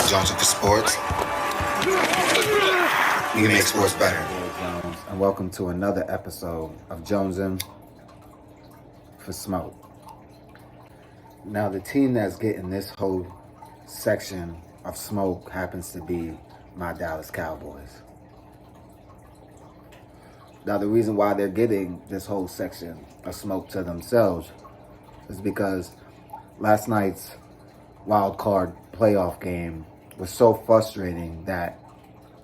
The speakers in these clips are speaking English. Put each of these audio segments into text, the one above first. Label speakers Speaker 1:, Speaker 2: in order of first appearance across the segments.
Speaker 1: Jones for Sports. We make sports better.
Speaker 2: Jones, and welcome to another episode of Jones'NForSmoke. Now, the team that's getting this whole section of smoke happens to be my Dallas Cowboys. Now, the reason why they're getting this whole section of smoke to themselves is because last night's wild card playoff game was so frustrating that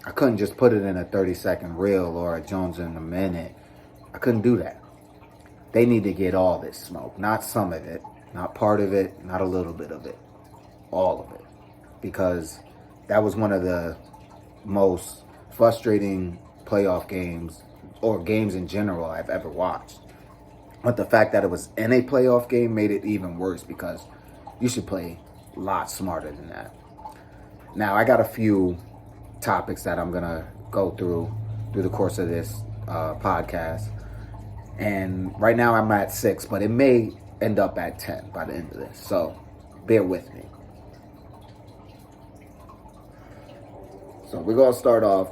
Speaker 2: I couldn't just put it in a 30-second reel or a Jones in a minute. I couldn't do that. They need to get all this smoke, not some of it, not part of it, not a little bit of it, all of it. Because that was one of the most frustrating playoff games or games in general I've ever watched. But the fact that it was in a playoff game made it even worse because you should play a lot smarter than that. Now, I got a few topics that I'm going to go through the course of this podcast. And right now I'm at 6, but it may end up at 10 by the end of this. So bear with me. So we're going to start off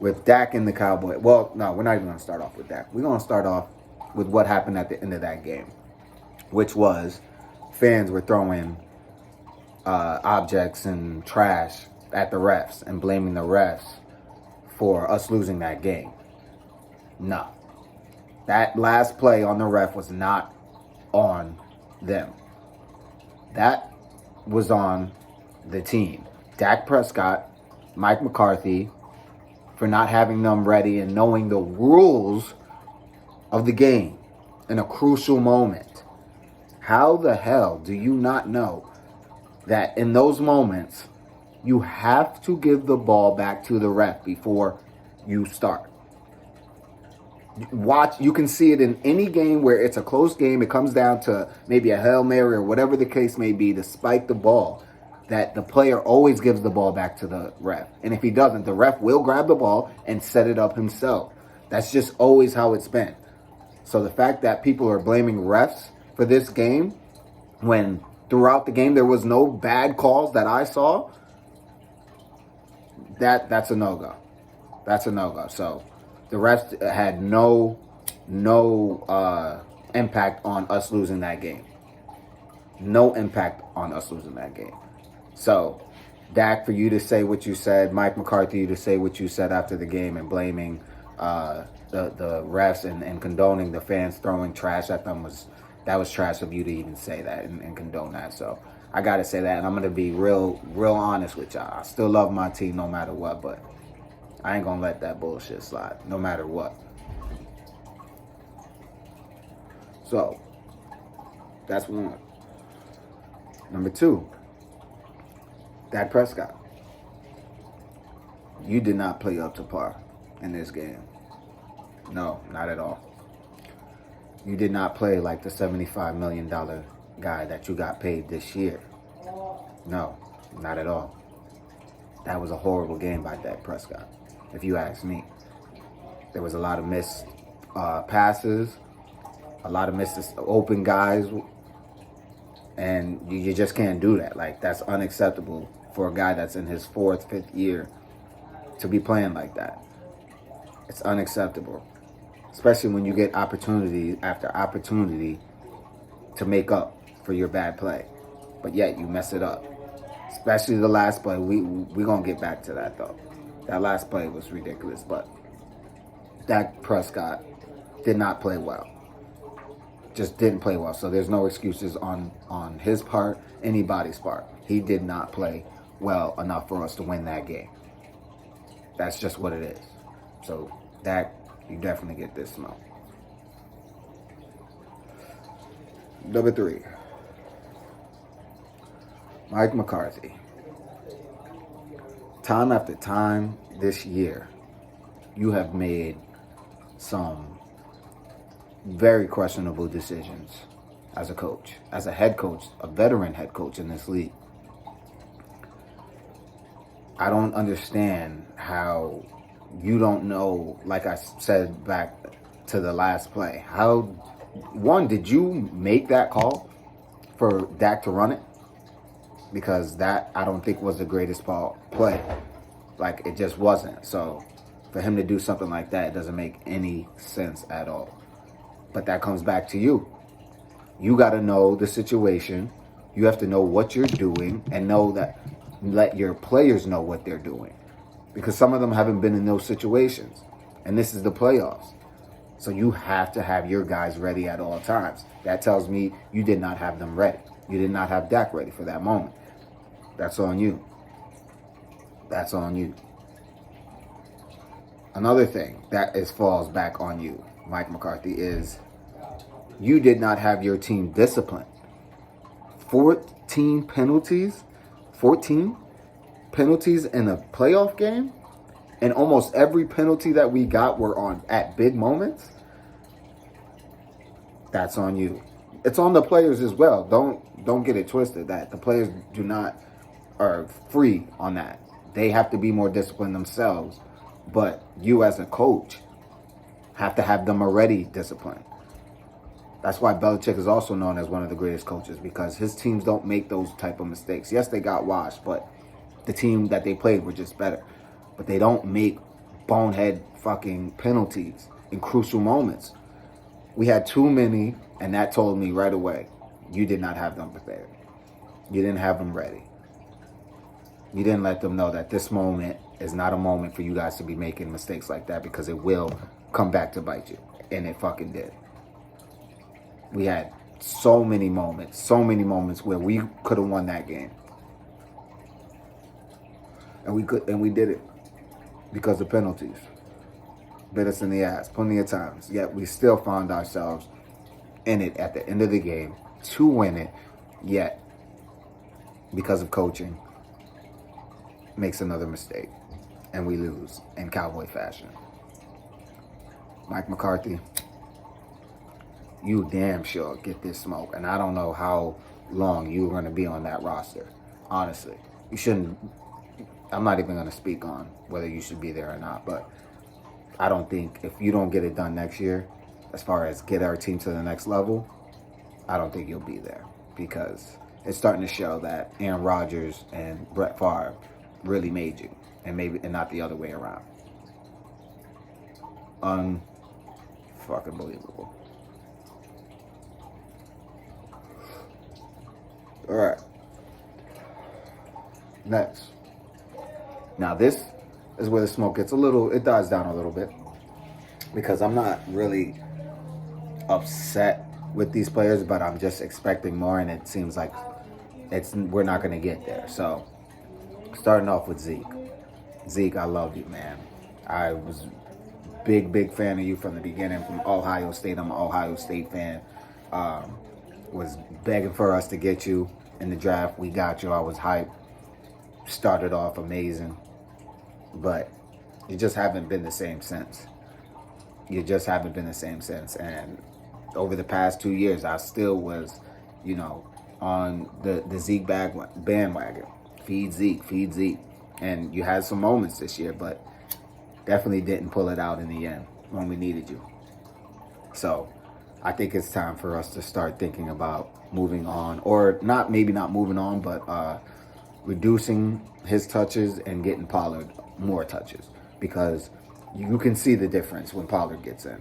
Speaker 2: with Dak and the Cowboys. Well, no, we're not even going to start off with Dak. We're going to start off with what happened at the end of that game, which was fans were throwing objects and trash at the refs and blaming the refs for us losing that game. No. That last play on the ref was not on them. That was on the team. Dak Prescott, Mike McCarthy, for not having them ready and knowing the rules of the game in a crucial moment. How the hell do you not know that in those moments, you have to give the ball back to the ref before you start? Watch, you can see it in any game where it's a close game. It comes down to maybe a Hail Mary or whatever the case may be to spike the ball, that the player always gives the ball back to the ref. And if he doesn't, the ref will grab the ball and set it up himself. That's just always how it's been. So the fact that people are blaming refs for this game when throughout the game there was no bad calls that I saw, that's a no-go. That's a no-go. So the refs had no impact on us losing that game. No impact on us losing that game. So, Dak, for you to say what you said, Mike McCarthy to say what you said after the game and blaming the refs and condoning the fans throwing trash at them was trash of you to even say that and condone that. So I gotta say that, and I'm gonna be real honest with y'all. I still love my team no matter what, but I ain't gonna let that bullshit slide no matter what. So that's one. Number 2, Dak Prescott. You did not play up to par in this game. No, not at all. You did not play like the $75 million guy that you got paid this year. No, not at all. That was a horrible game by Dak Prescott, if you ask me. There was a lot of missed passes, a lot of missed open guys, and you just can't do that. Like, that's unacceptable for a guy that's in his 4th, 5th year to be playing like that. It's unacceptable. Especially when you get opportunity after opportunity to make up for your bad play. But yet you mess it up. Especially the last play. We're going to get back to that, though. That last play was ridiculous. But Dak Prescott did not play well. Just didn't play well. So there's no excuses on his part, anybody's part. He did not play well enough for us to win that game. That's just what it is. So Dak, you definitely get this smoke. Number 3, Mike McCarthy. Time after time this year, you have made some very questionable decisions as a coach, as a head coach, a veteran head coach in this league. I don't understand how you don't know, like I said back to the last play, how, one, did you make that call for Dak to run it? because that I don't think was the greatest play. Like, it just wasn't. So for him to do something like that, it doesn't make any sense at all. But that comes back to you. You got to know the situation. You have to know what you're doing and let your players know what they're doing. Because some of them haven't been in those situations. And this is the playoffs. So you have to have your guys ready at all times. That tells me you did not have them ready. You did not have Dak ready for that moment. That's on you. That's on you. Another thing that falls back on you, Mike McCarthy, is you did not have your team disciplined. 14 penalties in a playoff game, and almost every penalty that we got were at big moments. That's on you. It's on the players as well. Don't get it twisted that the players are free on that. They have to be more disciplined themselves. But you as a coach have to have them already disciplined. That's why Belichick is also known as one of the greatest coaches, because his teams don't make those type of mistakes. Yes, they got washed, but the team that they played were just better. But they don't make bonehead fucking penalties in crucial moments. We had too many, and that told me right away, you did not have them prepared. You didn't have them ready. You didn't let them know that this moment is not a moment for you guys to be making mistakes like that, because it will come back to bite you. And it fucking did. We had so many moments where we could have won that game. And we did it because of penalties. Bit us in the ass plenty of times. Yet we still found ourselves in it at the end of the game to win it. Yet, because of coaching, makes another mistake. And we lose in Cowboy fashion. Mike McCarthy, you damn sure get this smoke. And I don't know how long you're going to be on that roster. Honestly. You shouldn't. I'm not even going to speak on whether you should be there or not. But I don't think if you don't get it done next year, as far as get our team to the next level, I don't think you'll be there. Because it's starting to show that Aaron Rodgers and Brett Favre really made you. And not the other way around. Unfucking believable. All right. Next. Now this is where the smoke gets it dies down a little bit. Because I'm not really upset with these players, but I'm just expecting more, and it seems like we're not going to get there. So, starting off with Zeke. Zeke, I love you, man. I was big fan of you from the beginning, from Ohio State. I'm an Ohio State fan. Was begging for us to get you in the draft. We got you. I was hyped. Started off amazing. But you just haven't been the same since. And over the past 2 years, I still was, on the Zeke bandwagon. Feed Zeke. And you had some moments this year, but definitely didn't pull it out in the end when we needed you. So I think it's time for us to start thinking about moving on, or maybe not moving on, but reducing his touches and getting Pollard more touches, because you can see the difference when Pollard gets in.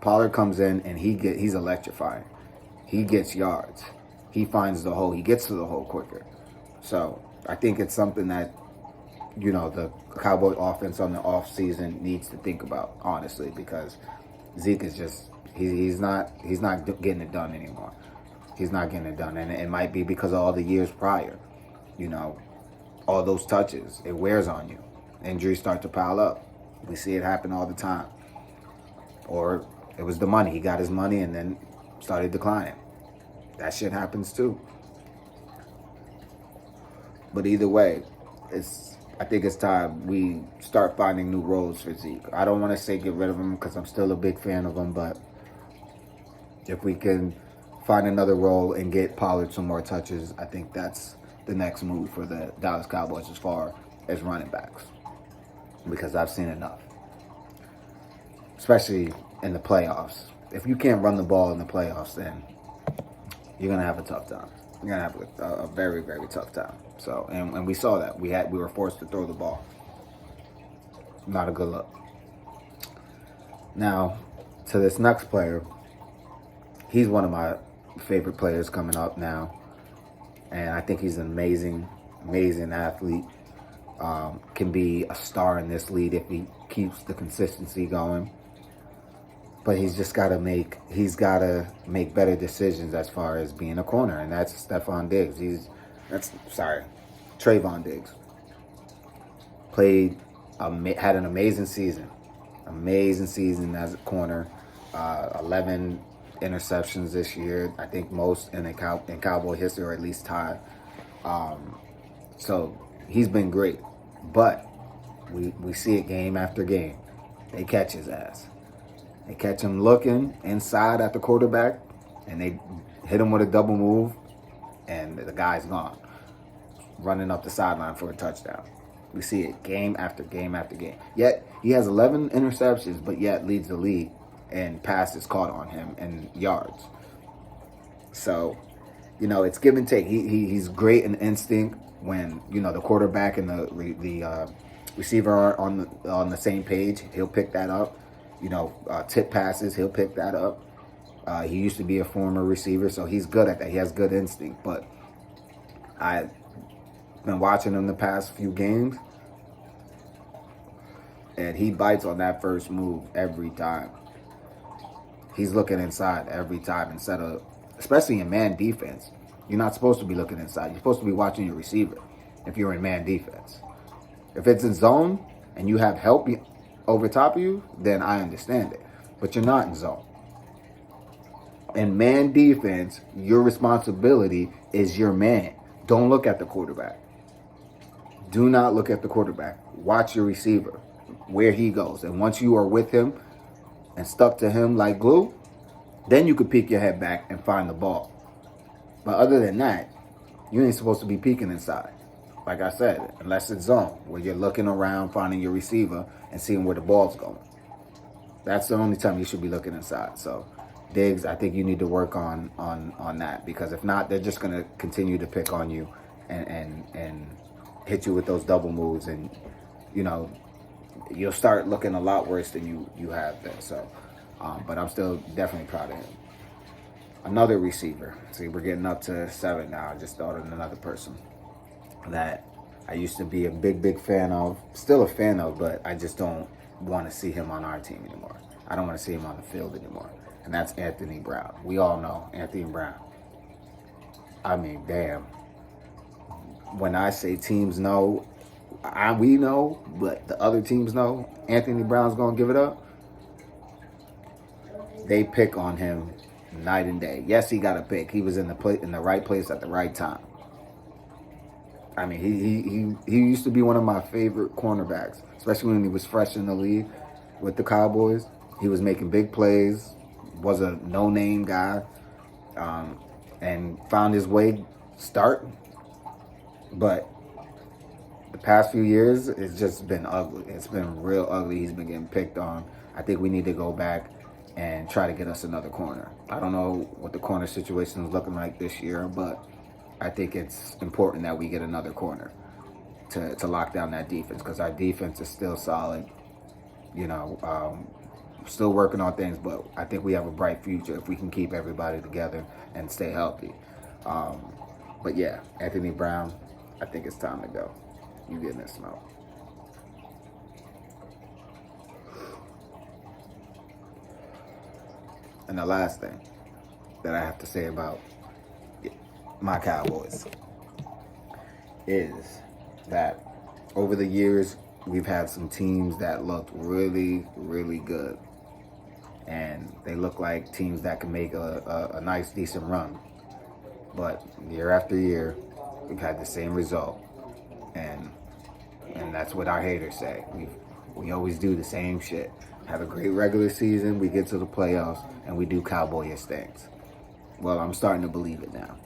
Speaker 2: Pollard comes in and he's electrifying. He gets yards. He finds the hole. He gets to the hole quicker. So I think it's something that the Cowboy offense on the off season needs to think about, honestly, because Zeke is just he's not getting it done anymore. He's not getting it done, and it might be because of all the years prior. All those touches, it wears on you. Injuries start to pile up. We see it happen all the time. Or it was the money. He got his money and then started declining. That shit happens too. But either way, I think it's time we start finding new roles for Zeke. I don't want to say get rid of him, because I'm still a big fan of him, but if we can find another role and get Pollard some more touches, I think that's the next move for the Dallas Cowboys as far as running backs. Because I've seen enough. Especially in the playoffs. If you can't run the ball in the playoffs, then you're going to have a tough time. You're gonna have a very, very tough time. So, and we saw that we were forced to throw the ball. Not a good look. Now, to this next player, he's one of my favorite players coming up now, and I think he's an amazing, amazing athlete. Can be a star in this league if he keeps the consistency going. But he's got to make better decisions as far as being a corner, and that's Trayvon Diggs. Had an amazing season as a corner. 11 interceptions this year. I think most in Cowboy history, or at least tied. So he's been great, but we see it game after game. They catch his ass. They catch him looking inside at the quarterback, and they hit him with a double move, and the guy's gone, running up the sideline for a touchdown. We see it game after game after game. Yet he has 11 interceptions, but yet leads the league in passes caught on him and yards. So, it's give and take. He's great in instinct when the quarterback and the receiver are on the same page. He'll pick that up. Tip passes, he'll pick that up. He used to be a former receiver, so he's good at that. He has good instinct. But I've been watching him the past few games, and he bites on that first move every time. He's looking inside every time instead of, especially in man defense. You're not supposed to be looking inside. You're supposed to be watching your receiver if you're in man defense. If it's in zone and you have help over top of you, then I understand it. But you're not in zone. In man defense, your responsibility is your man. Don't look at the quarterback. Do not look at the quarterback. Watch your receiver, where he goes. And once you are with him and stuck to him like glue, then you could peek your head back and find the ball. But other than that, you ain't supposed to be peeking inside. Like I said, unless it's zone, where you're looking around, finding your receiver, and seeing where the ball's going. That's the only time you should be looking inside. So, Diggs, I think you need to work on that, because if not, they're just going to continue to pick on you and hit you with those double moves, and you'll start looking a lot worse than you have been. So, but I'm still definitely proud of him. Another receiver. See, we're getting up to 7 now. I just thought of another person that I used to be a big fan of, still a fan of, but I just don't want to see him on our team anymore. I don't want to see him on the field anymore. And that's Anthony Brown. We all know Anthony Brown. I mean, damn. When I say teams know, we know, but the other teams know Anthony Brown's going to give it up, they pick on him night and day. Yes, he got a pick. He was in the right place at the right time. I mean, he used to be one of my favorite cornerbacks, especially when he was fresh in the league with the Cowboys. He was making big plays, was a no-name guy, and found his way starting. But the past few years, it's just been ugly. It's been real ugly. He's been getting picked on. I think we need to go back and try to get us another corner. I don't know what the corner situation is looking like this year, but I think it's important that we get another corner to lock down that defense, because our defense is still solid. Still working on things, but I think we have a bright future if we can keep everybody together and stay healthy. But yeah, Anthony Brown, I think it's time to go. You getting this smoke. And the last thing that I have to say about my Cowboys is that over the years, we've had some teams that looked really, really good. And they look like teams that can make a nice, decent run. But year after year, we've had the same result. And that's what our haters say. We always do the same shit. Have a great regular season, we get to the playoffs, and we do cowboyish things. Well, I'm starting to believe it now.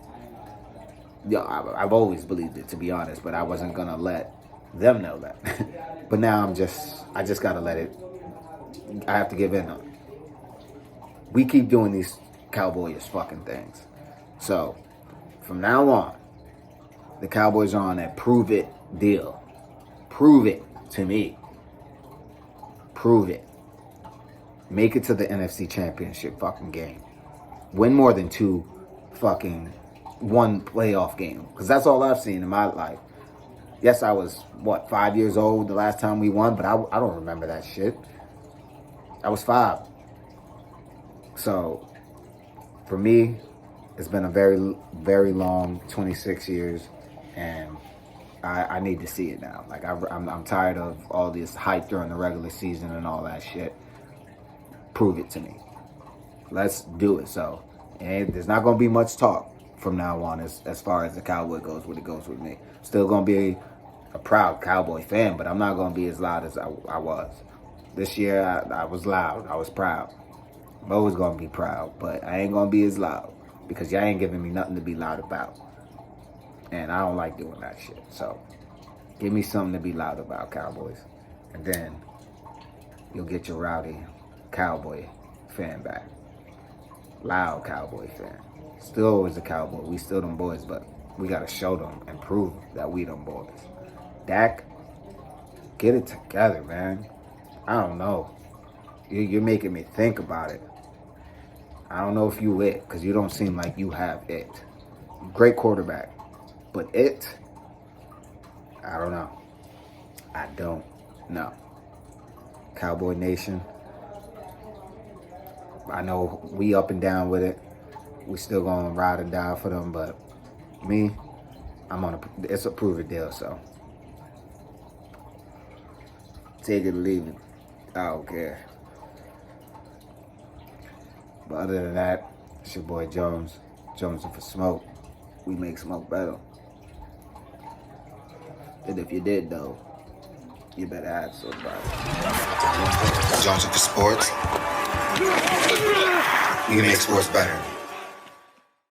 Speaker 2: Yeah, I've always believed it, to be honest, but I wasn't going to let them know that. But now I just got to let it, I have to give in on it. We keep doing these cowboyish fucking things. So, From now on, the Cowboys are on that prove it deal. Prove it to me. Prove it. Make it to the NFC Championship fucking game. Win more than one playoff game. Because that's all I've seen in my life. Yes, I was, 5 years old the last time we won, but I don't remember that shit. I was 5. So, for me, it's been a very, very long 26 years, and I need to see it now. Like, I'm tired of all this hype during the regular season and all that shit. Prove it to me. Let's do it. So, and there's not going to be much talk from now on as far as the Cowboy goes, when it goes with me. Still going to be a proud Cowboy fan, but I'm not going to be as loud as I was. This year, I was loud. I was proud. I'm always going to be proud, but I ain't going to be as loud because y'all ain't giving me nothing to be loud about. And I don't like doing that shit. So, give me something to be loud about, Cowboys. And then, you'll get your rowdy Cowboy fan back. Loud Cowboy fan. Still always a Cowboy. We still them boys, but we got to show them and prove that we them boys. Dak, get it together, man. I don't know. You're making me think about it. I don't know if you it, because you don't seem like you have it. Great quarterback. But it, I don't know. I don't know. Cowboy Nation, I know we up and down with it. We still gonna ride and die for them, but me, it's a prove it deal, so take it or leave it. I don't care. But other than that, it's your boy Jones. Jones'NForSmoke. We make smoke better. And if you did, though, you better ask somebody.
Speaker 1: Jones for Sports. We can make sports better.